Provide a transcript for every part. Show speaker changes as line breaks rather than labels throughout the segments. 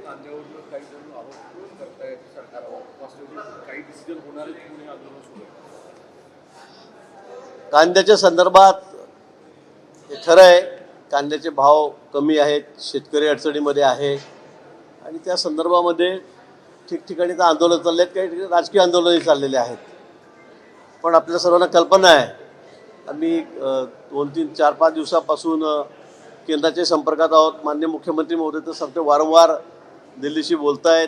कांद्यावरून काही जण आरोप करतायत सरकारवर, वास्तविक काही डिसिजन होणार आहे म्हणून हे आंदोलन सुरू आहे.
कांद्याच्या संदर्भात हे खरं आहे, कांद्याचे भाव कमी आहेत, शेतकरी अडचणीमध्ये आहे आणि त्या संदर्भामध्ये ठिकठिकाणी तर आंदोलन चालले आहेत, काही ठिकाणी राजकीय आंदोलनही चाललेले आहेत. पण आपल्या सर्वांना कल्पना आहे, आम्ही 2-3-4-5 दिवसापासून केंद्राच्या संपर्कात आहोत. माननीय मुख्यमंत्री महोदय तर सध्या वारंवार दिल्लीशी बोलत आहेत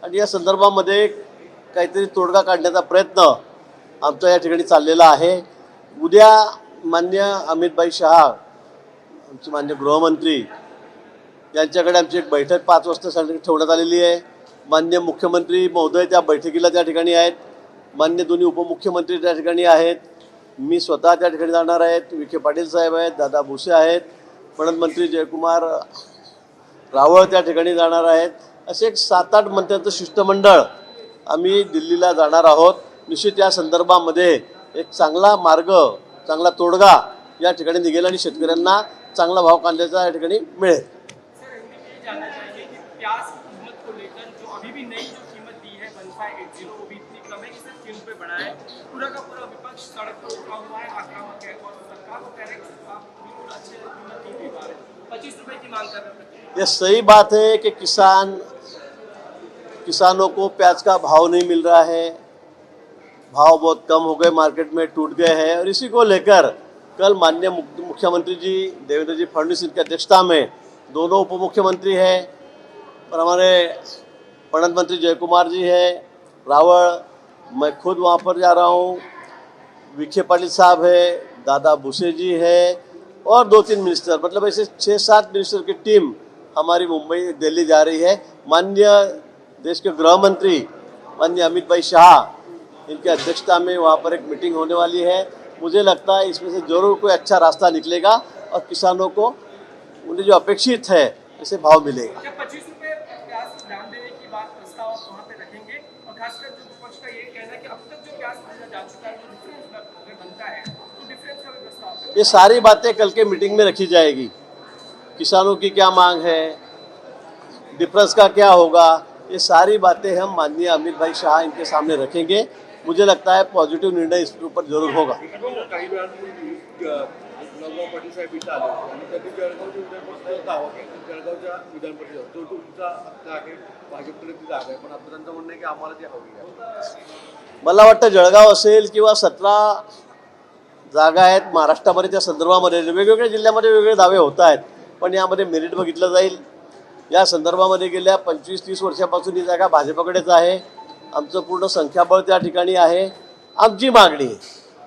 आणि या संदर्भामध्ये काहीतरी तोडगा काढण्याचा प्रयत्न आमचा या ठिकाणी चाललेला आहे. उद्या माननीय अमित शहा, आमचे माननीय गृहमंत्री यांच्याकडे आमची एक बैठक 5 वाजता ठेवण्यात आलेली आहे. माननीय मुख्यमंत्री महोदय त्या बैठकीला त्या ठिकाणी आहेत. माननीय दोन्ही उपमुख्यमंत्री त्या ठिकाणी आहेत. मी स्वतः त्या ठिकाणी जाणार आहेत. विखे पाटील साहेब आहेत, दादा भुसे आहेत, पणन मंत्री जयकुमार रावळ त्या ठिकाणी जाणार आहेत. असे एक 7-8 मंत्र्यांचं शिष्टमंडळ आम्ही दिल्लीला जाणार आहोत. निश्चित या संदर्भामध्ये एक चांगला मार्ग, चांगला तोडगा या ठिकाणी निघेल आणि शेतकऱ्यांना चांगला भाव कांद्याचा या ठिकाणी मिळेल.
पूरा का पूरा विपक्ष सड़क पर उतरा हुआ है, आक्रामक है और सरकार को कह रहे हैं कि आप बिल्कुल अच्छे कीमत नहीं दे पा रहे, 25 रुपए की मांग कर रहे हैं.
ये सही बात है कि किसानों को प्याज का भाव नहीं मिल रहा है, भाव बहुत कम हो गए, मार्केट में टूट गए हैं और इसी को लेकर कल माननीय मुख्यमंत्री जी देवेंद्र जी फडणवीस की अध्यक्षता में दोनों उप मुख्यमंत्री हैं और हमारे पणन मंत्री जयकुमार जी हैं, रावळ, मैं खुद वहाँ पर जा रहा हूँ, विखे पाटिल साहब है, दादा भुसे जी है और 2-3 मिनिस्टर, मतलब ऐसे 6-7 मिनिस्टर की टीम हमारी मुंबई दिल्ली जा रही है. माननीय देश के गृह मंत्री माननीय अमित शाह इनकी अध्यक्षता में वहाँ पर एक मीटिंग होने वाली है. मुझे लगता है इसमें से जरूर कोई अच्छा रास्ता निकलेगा और किसानों को उन्हें जो अपेक्षित है ऐसे भाव मिलेगा.
25 रुपए प्याज दाम देने की बात प्रस्ताव आप वहाँ पे रखेंगे और खासकर जो विपक्ष का ये कहना है कि अब तक जो प्याज खरीदा जा चुका है, जो डिफरेंस अगर बनता है तो डिफरेंस का भी प्रस्ताव.
ये सारी बातें कल के मीटिंग में रखी जाएगी. किसानों की क्या मांग है, डिफरेंस का क्या होगा, ये सारी बातें हम माननीय अमित शाह इनके सामने रखेंगे. मुझे लगता है पॉझिटिव्ह निर्णय इसके ऊपर जरूर होगा.
काही वेळापूर्वी नवगाव पाटील साहेब इथं आले आणि त्यांनी जळगावच्या विधान परिषदेचा दावा केला. जळगावच्या विधान परिषद जो तुमचा हक्क आहे, भाजपकडे ती जागा आहे, पण आता त्यांचं म्हणणं आहे की आम्हाला ती हवी आहे.
मला वाटतं जळगाव असेल किंवा 17 जागा आहेत महाराष्ट्रामध्ये, त्या संदर्भामध्ये वेगवेगळ्या जिल्ह्यामध्ये वेगवेगळे दावे होत आहेत. पण यामध्ये मेरिट बघितलं जाईल. या संदर्भामध्ये गेल्या 25-30 वर्षापासून ही जागा भाजपकडेच आहे. आमचं पूर्ण संख्याबळ त्या ठिकाणी आहे. आमची मागणी आहे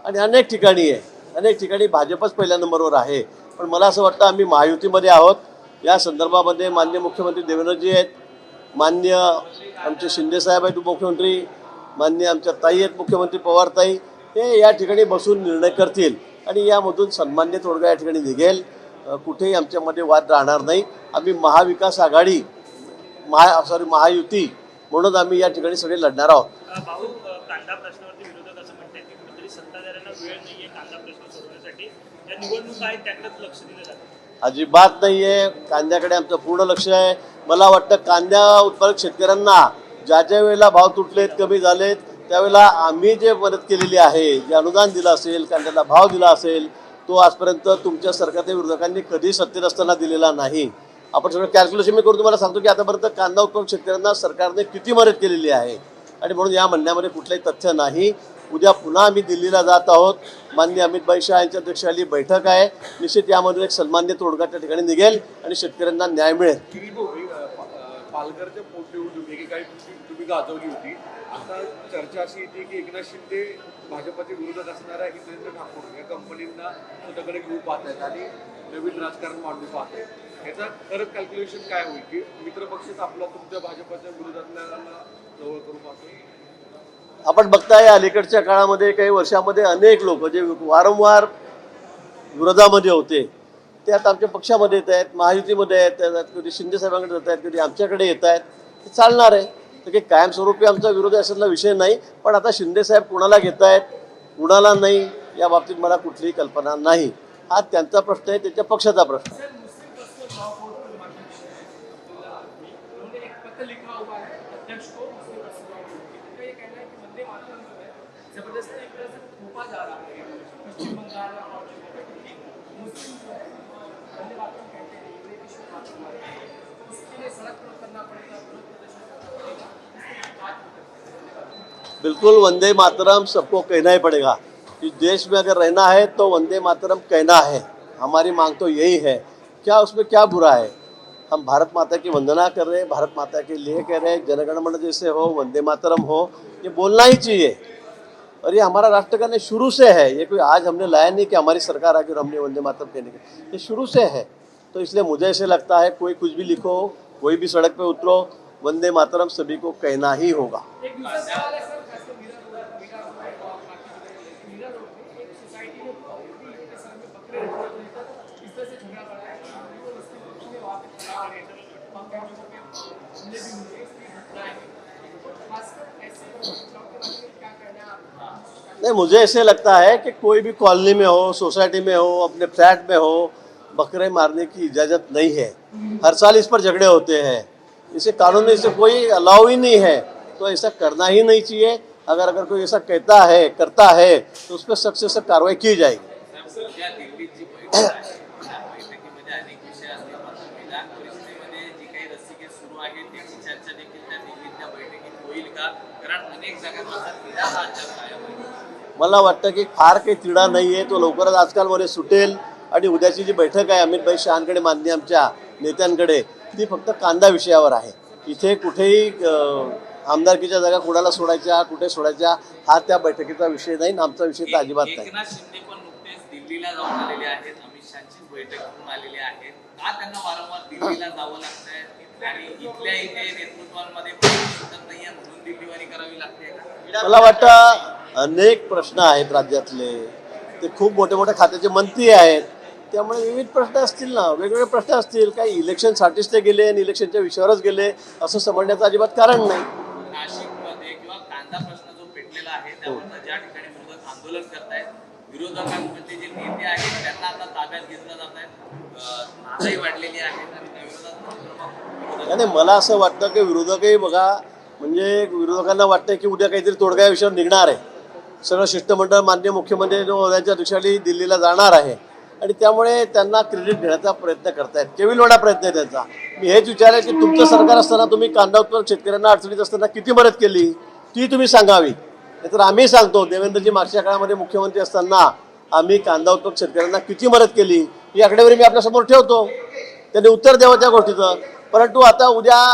आणि अनेक ठिकाणी भाजपच पहिल्या नंबरवर आहे. पण मला असं वाटतं आम्ही महायुतीमध्ये आहोत. या संदर्भामध्ये माननीय मुख्यमंत्री देवेंद्रजी आहेत, माननीय आमचे शिंदेसाहेब आहेत उपमुख्यमंत्री, माननीय आमच्या ताई आहेत मुख्यमंत्री पवारताई, हे या ठिकाणी बसून निर्णय करतील आणि यामधून सन्मान्य तोडगा या ठिकाणी निघेल. कुठेही आमच्यामध्ये वाद राहणार नाही. आम्ही महाविकास आघाडी महायुती म्हणून आम्ही या ठिकाणी सगळे लढणार आहोत.
भाऊ, कांदा प्रश्नावरती विरोधक असं म्हणतात की कुठेतरी सत्ताधाऱ्यांना वेळ नाहीये कांदा प्रश्न सोडवण्यासाठी, या निवडणुका आहेत त्याकडेच लक्ष दिलं जातं.
अजिबात नाही आहे. कांद्याकडे आमचं पूर्ण लक्ष आहे. मला वाटतं कांद्या उत्पादक शेतकऱ्यांना ज्या वेळेला भाव तुटलेत, कमी झालेत, त्यावेळेला आम्ही जे मदत केलेली आहे, जे अनुदान दिलं असेल, कांद्याला भाव दिला असेल, तो आजपर्यंत तुमच्या सरकारच्या विरोधकांनी कधी सत्तेत असताना दिलेला नाही. आपण सगळं कॅल्क्युलेशन मी करून तुम्हाला सांगतो की आतापर्यंत कांदा उत्पादक शेतकऱ्यांना सरकारने किती मदत केलेली आहे आणि म्हणून या म्हणण्यामध्ये कुठलंही तथ्य नाही. उद्या पुन्हा आम्ही दिल्लीला जात आहोत. माननीय अमित शाह यांच्या अध्यक्षतेखाली बैठक आहे. निश्चित यामध्ये एक सन्मान्य तोडगा त्या ठिकाणी निघेल आणि शेतकऱ्यांना न्याय मिळेल.
पालघरच्या पोटनिवडणूक एकेकाळी तुम्ही गाजवली होती. आता चर्चा अशी येते की एकनाथ शिंदे भाजपचे विरोधक असणाऱ्या हितेंद्र ठाकूर या कंपनींना स्वतःकडे घेऊन पाहत आहेत आणि नवीन राजकारण मांडू पाहत आहेत. याचा खरं कॅल्क्युलेशन काय होईल की मित्रपक्षच आपला तुमच्या भाजपच्या विरोधातल्या जवळ करू पाहतो.
आपण बघताय अलीकडच्या काळामध्ये काही वर्षामध्ये अनेक लोक जे वारंवार विरोधामध्ये होते ते आता आमच्या पक्षामध्ये येत आहेत, महायुतीमध्ये येत आहेत, कधी शिंदे साहेबांकडे जात आहेत, कधी आमच्याकडे येत आहेत. हे चालणार आहे. तर काही कायमस्वरूपी आमचा विरोध असायला विषय नाही. पण आता शिंदे साहेब कुणाला घेत आहेत, कुणाला नाही, या बाबतीत मला कुठलीही कल्पना नाही. हा त्यांचा प्रश्न आहे, त्यांच्या पक्षाचा प्रश्न आहे.
हुआ है अध्यक्ष को मुस्लिम परसनल उनका ये कहना है कि वंदे मातरम जो है जबरदस्ती एक तरह से थोपा जा रहा है पश्चिम बंगाल और जगहों पे, क्योंकि मुस्लिम जो है वंदे मातरम कहते हैं ये विश्व मातरम है, उसके लिए सड़क पर उतरना पड़ेगा, विरोध प्रदर्शन करना पड़ेगा, इसकी बात करते
बिल्कुल वंदे मातरम सबको कहना ही पड़ेगा। इस देश में अगर रहना है तो वंदे मातरम कहना है, हमारी मांग तो यही है। क्या उसमें क्या बुरा है? हम भारत माता की वंदना कर रहे हैं, भारत माता के लिए कह रहे हैं, जनगण मन जैसे हो, वंदे मातरम हो, ये बोलना ही चाहिए। और ये हमारा राष्ट्रगान शुरू से है, ये कोई आज हमने लाया नहीं कि हमारी सरकार आके और हमने वंदे मातरम कहने के, ये शुरू से है। तो इसलिए मुझे ऐसे लगता है कोई कुछ भी लिखो, कोई भी सड़क पे उतरो, वंदे मातरम सभी को कहना ही होगा।
एक दूसरा सवाल है सर, खासकर मीरा रोड और बाकी मीरा रोड में एक सोसाइटी में बकरी के सर में बकरे रखने को लेकर इस तरह से झगड़ा बढ़ा है कि हिंदू और मुस्लिम पक्ष में वहाँ पे खड़ा है और कई जगहों पे हमले भी हुए, इसलिए घटनाएं हुई। तो खासकर ऐसे घटनाओं के बारे में क्या कहना है आपका?
नहीं, मुझे ऐसे लगता है कि कोई भी कॉलोनी में हो, सोसाइटी में हो, अपने फ्लैट में हो, बकरे मारने की इजाज़त नहीं है। हर साल इस पर झगड़े होते हैं, इसे कानून से कोई अलाउ ही नहीं है, तो ऐसा करना ही नहीं चाहिए। अगर कोई ऐसा कहता है, करता है, तो उस पर सख्त से सख्त कार्रवाई की जाएगी।
सध्या दिल्लीत जी बैठक आहे त्या बैठकीमध्ये अनेक विषय असतात, मात्र विधान परिषदेमध्ये जी काही रस्सीखेच सुरू आहे त्याची चर्चा देखील त्या दिल्लीतल्या बैठकीत होईल का? कारण अनेक जागांवर तिढा हा अद्याप कायम आहे।
मला वाटतं की फार काही तिढा नाही आहे, तो लवकरच आजकालमध्ये सुटेल। आणि उद्याची जी बैठक आहे अमित भाई शहांकडे माननीय आमच्या नेत्यांकडे, ती फक्त कांदा विषयावर आहे। इथे कुठेही आमदारकीच्या जागा कुणाला सोडायच्या, कुठे सोडायच्या, हा त्या बैठकीचा विषय नाही, आमचा विषय तर अजिबात नाही।
एकनाथ शिंदे पण नुकतेच दिल्लीला जाऊन आलेले आहेत, अमित शहांचीच बैठक करून आलेले आहेत। का त्यांना वारंवार दिल्लीला जावं लागतंय आणि इथल्या इथे नेतृत्वांमध्ये सुटत नाहीये म्हणून दिल्लीवारी करावी लागते का?
मला वाटतं अनेक प्रश्न आहेत राज्यातले, ते खूप मोठे मोठे खात्याचे मंत्री आहेत, त्यामुळे विविध प्रश्न असतील ना, वेगवेगळे प्रश्न असतील। काही इलेक्शनसाठीच ते गेले आणि इलेक्शनच्या विषयावरच गेले असं समजण्याचं अजिबात कारण नाही।
नाशिकमध्ये किंवा कांदा प्रश्न जो पेटलेला आहे त्यावर ज्या ठिकाणी विरोधक आंदोलन करतायत, विरोधकांमध्ये जे नेते आहेत त्यांना आता ताब्यात घेतलं जात आहे, नाराजी वाढलेली आहे आणि त्या विरोधात
आणि मला असं वाटतं की विरोधकही बघा, म्हणजे विरोधकांना वाटतं की उद्या काहीतरी तोडगा या विषयावर निघणार आहे। सगळं शिष्टमंडळ माननीय मुख्यमंत्री उद्याच्या दिवशी दिल्लीला जाणार आहे आणि त्यामुळे त्यांना क्रेडिट घेण्याचा प्रयत्न करतायत, केविलवाडा प्रयत्न आहे त्यांचा। मी हेच विचारेल की तुमचं सरकार असताना तुम्ही कांदा उत्पादक शेतकऱ्यांना अडचणीत असताना किती मदत केली ती तुम्ही सांगावी। नाहीतर आम्ही सांगतो, देवेंद्रजी मागच्या काळामध्ये मुख्यमंत्री असताना आम्ही कांदा उत्पादक शेतकऱ्यांना किती मदत केली ही आकडेवारी मी आपल्यासमोर ठेवतो, त्यांनी उत्तर द्यावं त्या गोष्टीचं। परंतु आता उद्या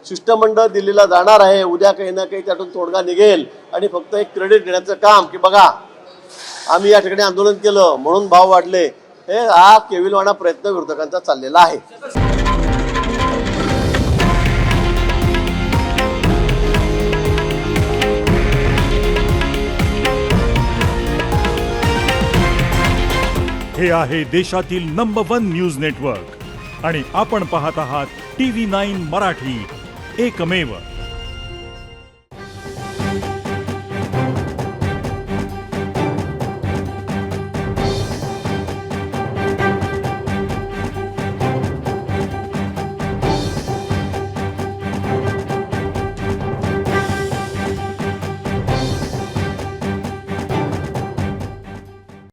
शिष्टमंडळ दिल्लीला जाणार आहे, उद्या काही ना काही त्यातून तोडगा निघेल आणि फक्त एक क्रेडिट घेण्याचं काम की बघा आम्ही या ठिकाणी आंदोलन केलं म्हणून भाव वाढले, हे हा केविलवाणा प्रयत्न विरोधकांचा चाललेला आहे।
हे आहे देशातील नंबर 1 न्यूज नेटवर्क आणि आपण पाहत आहात TV9 मराठी, एकमेव।